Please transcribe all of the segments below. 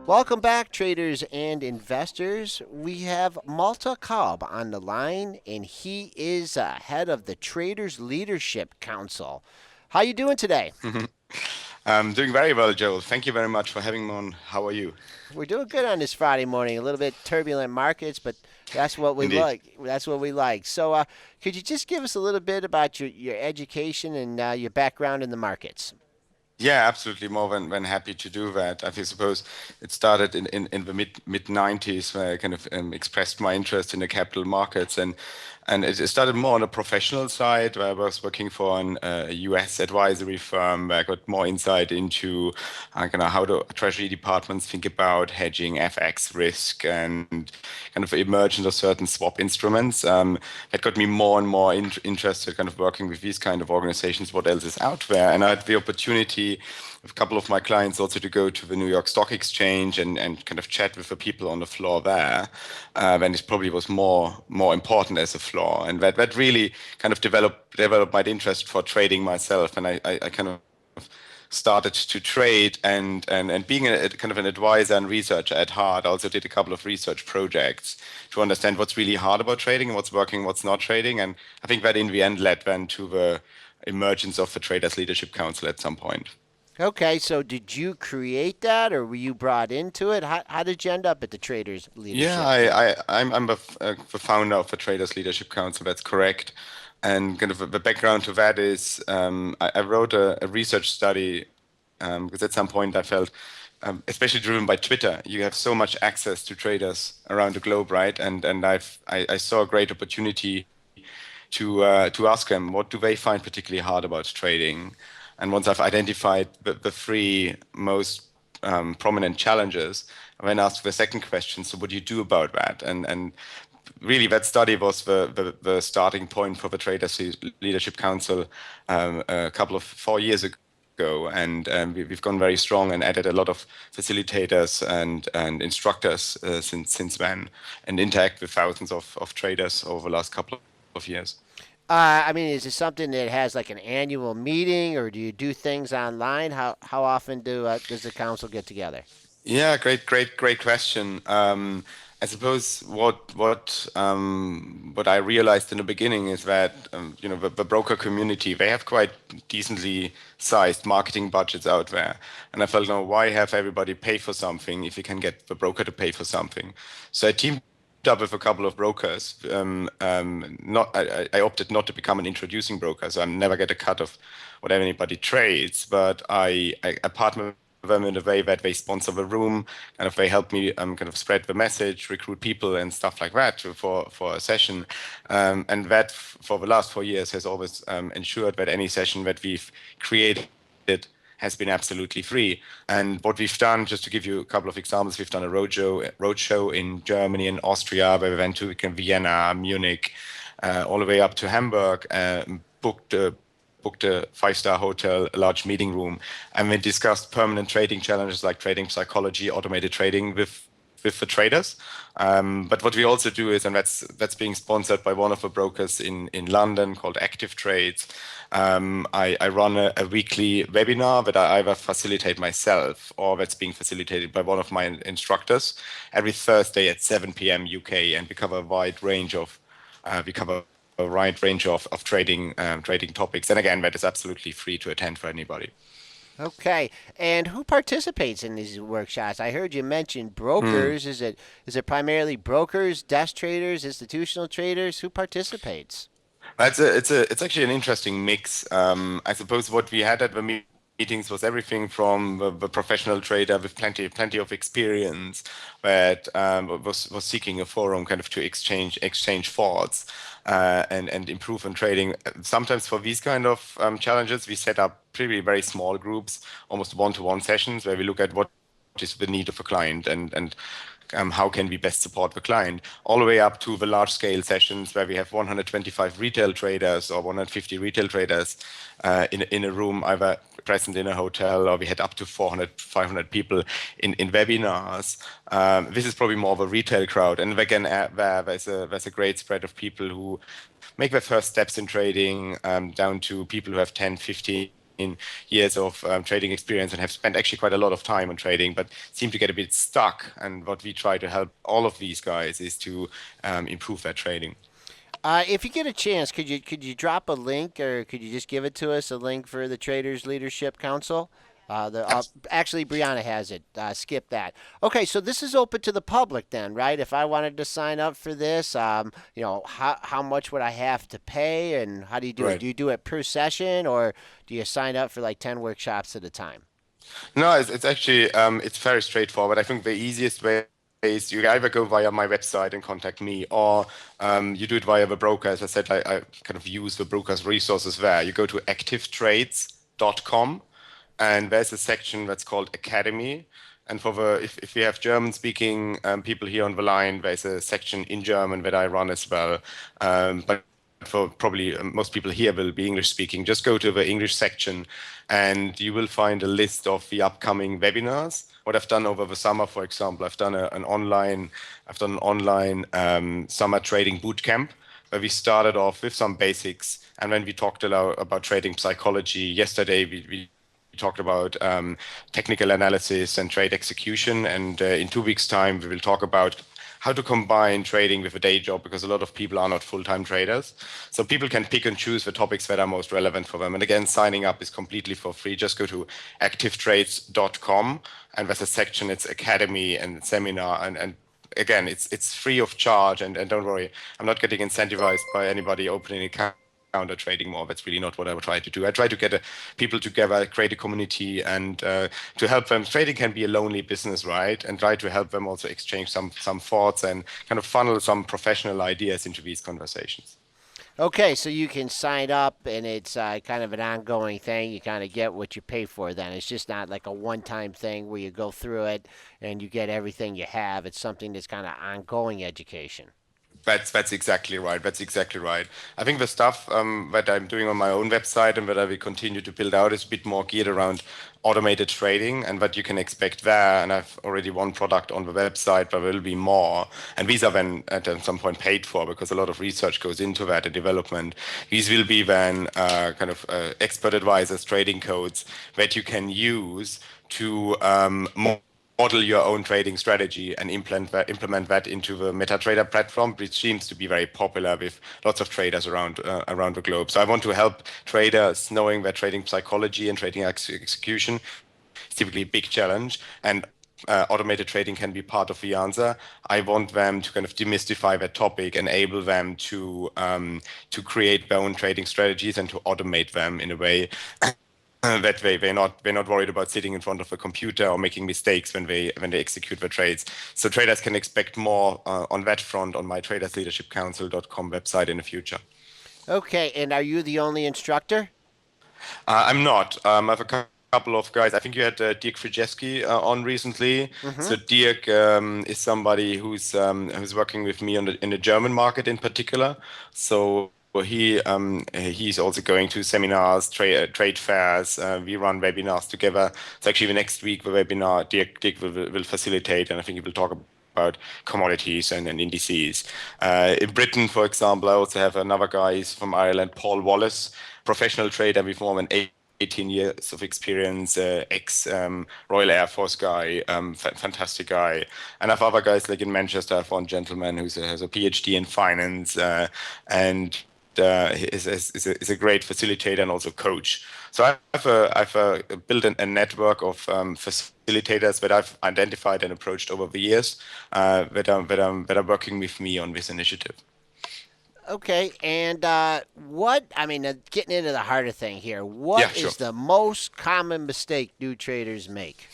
Welcome back, traders and investors. We have Malte Kaub on the line, and he is head of the Traders Leadership Council. How you doing today? I'm doing very well, Joel. Thank you very much for having me on. How are you? We're doing good on this Friday morning. A little bit turbulent markets, but that's what we Indeed. like. That's what we like. So, could you just give us a little bit about your education and your background in the markets? Yeah, absolutely. More than happy to do that. I suppose it started in the mid 90s where I kind of expressed my interest in the capital markets, and it started more on the professional side where I was working for a US advisory firm where I got more insight into kind of how the treasury departments think about hedging FX risk and kind of the emergence of certain swap instruments. That got me more and more interested kind of working with these kind of organizations, what else is out there. And I had the opportunity with a couple of my clients also to go to the New York Stock Exchange and kind of chat with the people on the floor there, when it probably was more important as a floor. And that really kind of developed my interest for trading myself. And I kind of started to trade and being a kind of an advisor and researcher at heart, I also did a couple of research projects to understand what's really hard about trading and what's working, what's not trading. And I think that in the end led then to the emergence of the Traders Leadership Council at some point. Okay, so did you create that, or were you brought into it? How did you end up at the Traders Yeah, Leadership Council? I'm the founder of the Traders Leadership Council. That's correct. And kind of the background to that is I wrote a research study because at some point I felt, especially driven by Twitter, you have so much access to traders around the globe, right? And I saw a great opportunity to ask them what do they find particularly hard about trading. And once I've identified the three most prominent challenges, I then asked the second question, so what do you do about that? And really that study was the starting point for the Traders Leadership Council a couple of 4 years ago. And we've gone very strong and added a lot of facilitators and instructors since then, and interact with thousands of traders over the last couple of years. I mean, is it something that has like an annual meeting, or do you do things online? How often does the council get together? Yeah, great question. I suppose what I realized in the beginning is that the broker community, they have quite decently sized marketing budgets out there, and I felt, no, why have everybody pay for something if you can get the broker to pay for something? So I teamed up with a couple of brokers. I opted not to become an introducing broker, so I never get a cut of whatever anybody trades, but I partner them in a way that they sponsor the room, kind of they help me kind of spread the message, recruit people and stuff like that for a session. And that for the last 4 years has always ensured that any session that we've created has been absolutely free. And what we've done, just to give you a couple of examples, we've done a roadshow in Germany and Austria, where we went to Vienna, Munich, all the way up to Hamburg, booked a five-star hotel, a large meeting room, and we discussed permanent trading challenges like trading psychology, automated trading with the traders. But what we also do is, and that's being sponsored by one of the brokers in London called Active Trades. I run a weekly webinar that I either facilitate myself or that's being facilitated by one of my instructors every Thursday at 7 p.m. UK, and we cover a wide range of trading topics. And again, that is absolutely free to attend for anybody. Okay, and who participates in these workshops? I heard you mention Hmm. brokers. Is it primarily brokers, desk traders, institutional traders? Who participates? It's actually an interesting mix. I suppose what we had at the meetings was everything from the professional trader with plenty of experience that was seeking a forum kind of to exchange thoughts and improve on trading. Sometimes for these kind of challenges, we set up pretty very small groups, almost one-to-one sessions where we look at what is the need of a client and how can we best support the client, all the way up to the large scale sessions where we have 125 retail traders or 150 retail traders in a room, either present in a hotel, or we had up to 400, 500 people in webinars. This is probably more of a retail crowd. And again, there's a great spread of people who make their first steps in trading, down to people who have 10, 15 years of trading experience and have spent actually quite a lot of time on trading, but seem to get a bit stuck. And what we try to help all of these guys is to improve their trading. If you get a chance, could you drop a link, or could you just give it to us, a link for the Traders Leadership Council? Actually, Brianna has it. Skip that. Okay, so this is open to the public then, right? If I wanted to sign up for this, how much would I have to pay, and how do you do it? Right. Do you do it per session, or do you sign up for like 10 workshops at a time? No, it's actually it's very straightforward. I think the easiest way is you either go via my website and contact me, or you do it via the broker. As I said, I kind of use the broker's resources there. You go to activetrades.com, and there's a section that's called Academy. And for the if you have German speaking people here on the line, there's a section in German that I run as well. But for probably most people here will be English speaking, just go to the English section and you will find a list of the upcoming webinars. What I've done over the summer, for example, I've done an online summer trading boot camp where we started off with some basics. And when we talked a lot about trading psychology, yesterday we talked about technical analysis and trade execution. And in 2 weeks' time, we will talk about how to combine trading with a day job, because a lot of people are not full-time traders. So people can pick and choose the topics that are most relevant for them. And again, signing up is completely for free. Just go to activetrades.com, and there's a section, it's Academy and Seminar. And again, it's free of charge. And don't worry, I'm not getting incentivized by anybody opening an account or trading more. That's really not what I would try to do. I try to get people together, create a community, and to help them. Trading can be a lonely business, right? And try to help them also exchange some thoughts and kind of funnel some professional ideas into these conversations. Okay, so you can sign up, and it's kind of an ongoing thing. You kind of get what you pay for. Then it's just not like a one-time thing where you go through it and you get everything you have. It's something that's kind of ongoing education. That's exactly right. That's exactly right. I think the stuff that I'm doing on my own website and that I will continue to build out is a bit more geared around automated trading and what you can expect there. And I've already one product on the website, but there will be more. And these are then at some point paid for, because a lot of research goes into that and development. These will be then expert advisors, trading codes that you can use to model your own trading strategy and implement that into the MetaTrader platform, which seems to be very popular with lots of traders around the globe. So I want to help traders knowing that trading psychology and trading execution is typically a big challenge, and automated trading can be part of the answer. I want them to kind of demystify that topic, enable them to create their own trading strategies and to automate them in a way that way they're not worried about sitting in front of a computer or making mistakes when they execute their trades. So traders can expect more on that front on my tradersleadershipcouncil.com website in the future. Okay, and are you the only instructor? I'm not. I have a couple of guys. I think you had Dirk Frijeski on recently. Mm-hmm. So Dirk is somebody who's working with me in the German market in particular. So he's also going to seminars, trade fairs. We run webinars together. It's actually the next week the webinar Dirk will facilitate, and I think he will talk about commodities and indices. In Britain, for example, I also have another guy, he's from Ireland, Paul Wallace, professional trader with more than 18 years of experience, ex Royal Air Force guy, fantastic guy. And I have other guys like in Manchester. I have one gentleman who has a PhD in finance and is a great facilitator and also coach. So I've built a network of facilitators that I've identified and approached over the years that are working with me on this initiative. Okay, and getting into the harder thing here, Yeah, what sure. is the most common mistake new traders make?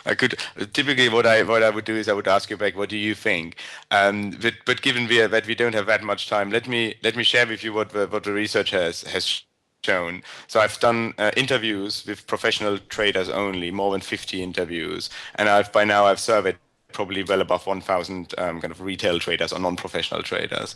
I could typically what I would do is I would ask you back, what do you think? But given that we don't have that much time, let me share with you what the research has shown. So I've done interviews with professional traders only, more than 50 interviews, and by now I've surveyed probably well above 1,000 kind of retail traders or non-professional traders,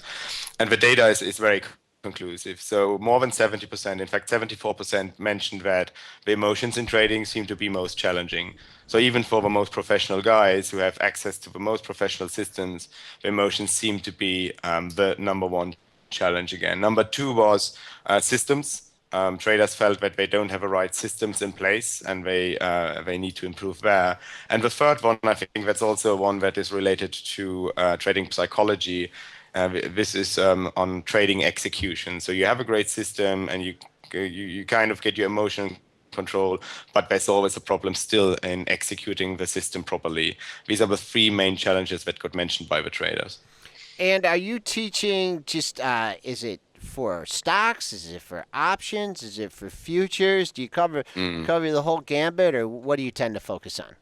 and the data is very conclusive. So more than 70%, in fact 74%, mentioned that the emotions in trading seem to be most challenging. So even for the most professional guys who have access to the most professional systems, the emotions seem to be the number one challenge again. Number two was systems. traders felt that they don't have the right systems in place and they need to improve there. And the third one, I think that's also one that is related to trading psychology. This is on trading execution. So you have a great system and you kind of get your emotion control, but there's always a problem still in executing the system properly. These are the three main challenges that got mentioned by the traders. And are you teaching just, is it for stocks? Is it for options? Is it for futures? Do you cover the whole gambit, or what do you tend to focus on?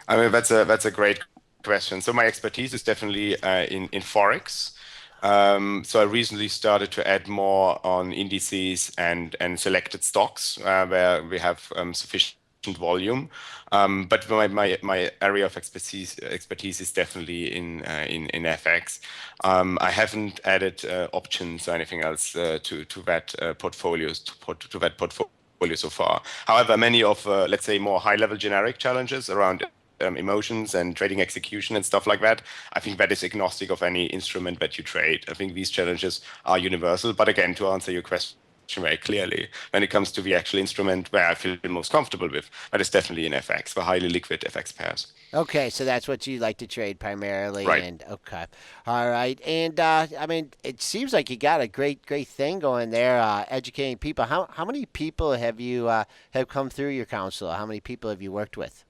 I mean, that's a great question. So my expertise is definitely in forex. So I recently started to add more on indices and selected stocks where we have sufficient volume. But my area of expertise is definitely in FX. I haven't added options or anything else to that to that portfolio so far. However, many of let's say more high level generic challenges around emotions and trading execution and stuff like that. I think that is agnostic of any instrument that you trade. I think these challenges are universal. But again, to answer your question very clearly, when it comes to the actual instrument where I feel most comfortable with, that is definitely in FX, the highly liquid FX pairs. Okay, so that's what you like to trade primarily, Right. and okay, all right. And I mean, it seems like you got a great thing going there, educating people. How many people have you have come through your council? How many people have you worked with?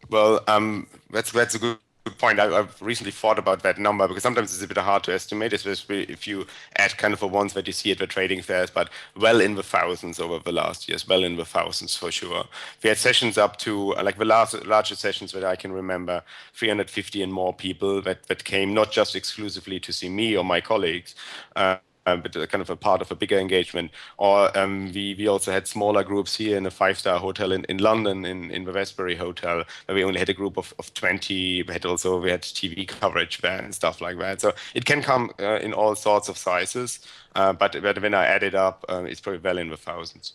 Well, that's a good point. I've recently thought about that number because sometimes it's a bit hard to estimate, especially if you add kind of the ones that you see at the trading fairs, but well in the thousands over the last years, well in the thousands for sure. We had sessions up to like the largest sessions that I can remember, 350 and more people that came not just exclusively to see me or my colleagues. But kind of a part of a bigger engagement. Or we also had smaller groups here in a five-star hotel in London, in the Westbury Hotel, where we only had a group of 20. We had TV coverage there and stuff like that. So it can come in all sorts of sizes. But when I add it up, it's probably well in the thousands.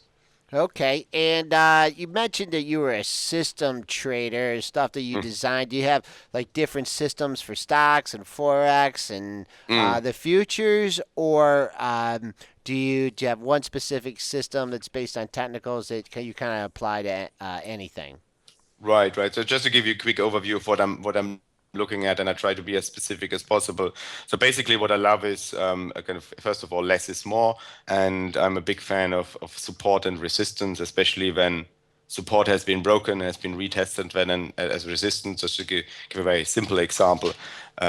Okay, and you mentioned that you were a system trader, stuff that you designed. Do you have like different systems for stocks and forex and Mm. the futures, or do you have one specific system that's based on technicals that you kind of apply to anything? Right, right. So just to give you a quick overview of what I'm looking at, and I try to be as specific as possible. So basically, what I love is a kind of first of all, less is more, and I'm a big fan of support and resistance, especially when support has been broken, has been retested, then as resistance. Just to give a very simple example,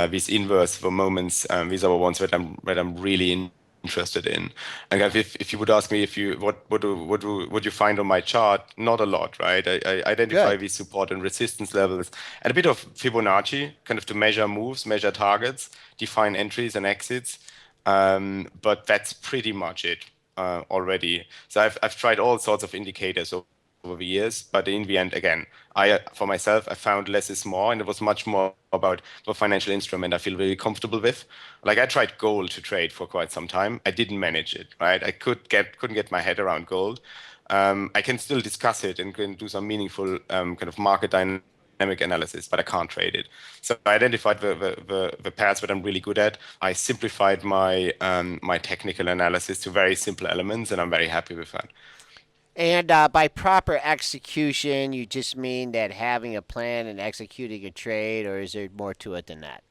these inverse for moments, these are the ones that I'm really interested in. And if you would ask me if you what you find on my chart, not a lot, right? I identify Good. these support and resistance levels and a bit of Fibonacci, kind of to measure moves, measure targets, define entries and exits. But that's pretty much it already. So I've tried all sorts of indicators over the years, but in the end, again, for myself, I found less is more, and it was much more about the financial instrument I feel really comfortable with. Like I tried gold to trade for quite some time. I didn't manage it, right? I couldn't get my head around gold. I can still discuss it and can do some meaningful kind of market dynamic analysis, but I can't trade it. So I identified the pairs that I'm really good at. I simplified my technical analysis to very simple elements, and I'm very happy with that. And by proper execution, you just mean that having a plan and executing a trade, or is there more to it than that?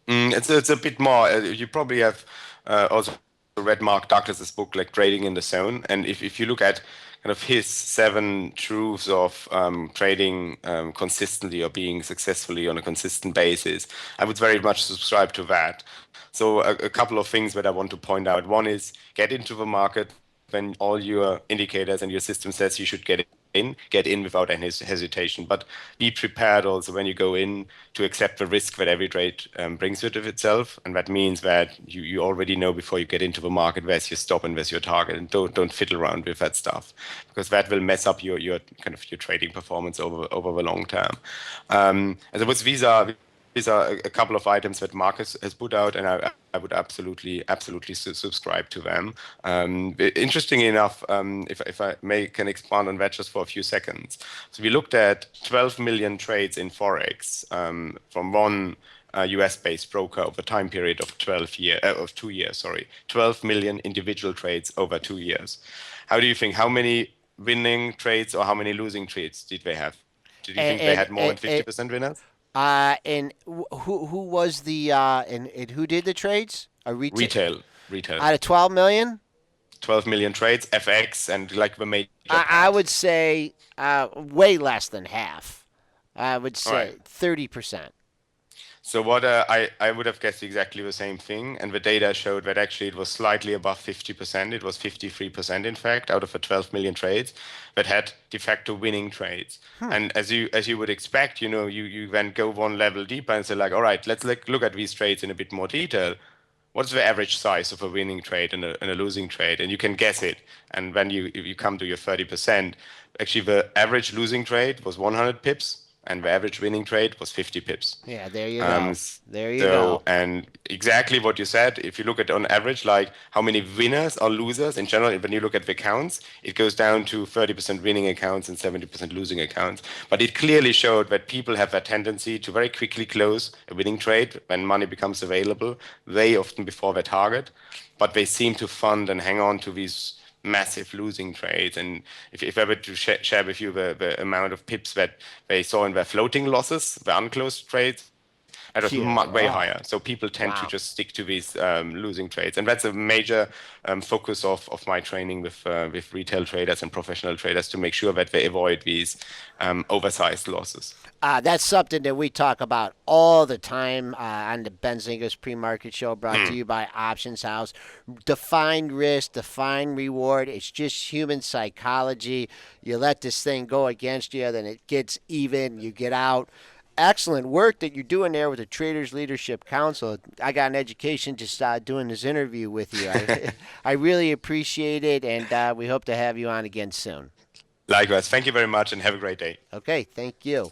It's a bit more. You probably have also read Mark Douglas's book, like Trading in the Zone. And if you look at kind of his seven truths of trading consistently or being successfully on a consistent basis, I would very much subscribe to that. So a couple of things that I want to point out. One is get into the market when all your indicators and your system says you should get in without any hesitation. But be prepared also when you go in to accept the risk that every trade brings with itself. And that means that you already know before you get into the market where's your stop and where's your target. And don't fiddle around with that stuff because that will mess up your kind of your trading performance over the long term. And so these are a couple of items that Marcus has put out, and I would absolutely subscribe to them. Interestingly enough, if I may can expand on that just for a few seconds. So we looked at 12 million trades in forex from one US-based broker over a time period of 2 years. Sorry, 12 million individual trades over 2 years. How do you think? How many winning trades or how many losing trades did they have? Did you And think they and had more and, than 50% winners? who was the and who did the trades? A retail Retail. out of 12 million. 12 million trades, FX, and like the major I pairs. would say way less than half. I would All right. say 30%. So what I would have guessed exactly the same thing, and the data showed that actually it was slightly above 50%. It was 53%, in fact, out of the 12 million trades that had de facto winning trades. Hmm. And as you would expect, you then go one level deeper and say like, all right, let's look at these trades in a bit more detail. What's the average size of a winning trade and a losing trade? And you can guess it. And when you come to your 30%, actually the average losing trade was 100 pips, and the average winning trade was 50 pips. Yeah, there you Um, go. There you so, go. and exactly what you said, if you look at on average, like how many winners or losers in general, when you look at the accounts, it goes down to 30% winning accounts and 70% losing accounts. But it clearly showed that people have a tendency to very quickly close a winning trade when money becomes available, way often before their target. But they seem to fund and hang on to these massive losing trades. And if I were to share with you the amount of pips that they saw in their floating losses, the unclosed trades, that was Yeah. way Oh, higher. So people tend to wow. just stick to these losing trades, and that's a major focus of my training with retail traders and professional traders to make sure that they avoid these oversized losses. That's something that we talk about all the time on the Benzinga's pre-market show, brought to you by Options House. Define risk, define reward. It's just human psychology. You let this thing go against you, then it gets even. You get out. Excellent work that you're doing there with the Traders Leadership Council. I got an education just doing this interview with you. I really appreciate it, and we hope to have you on again soon. Likewise, thank you very much, and have a great day. Okay, thank you.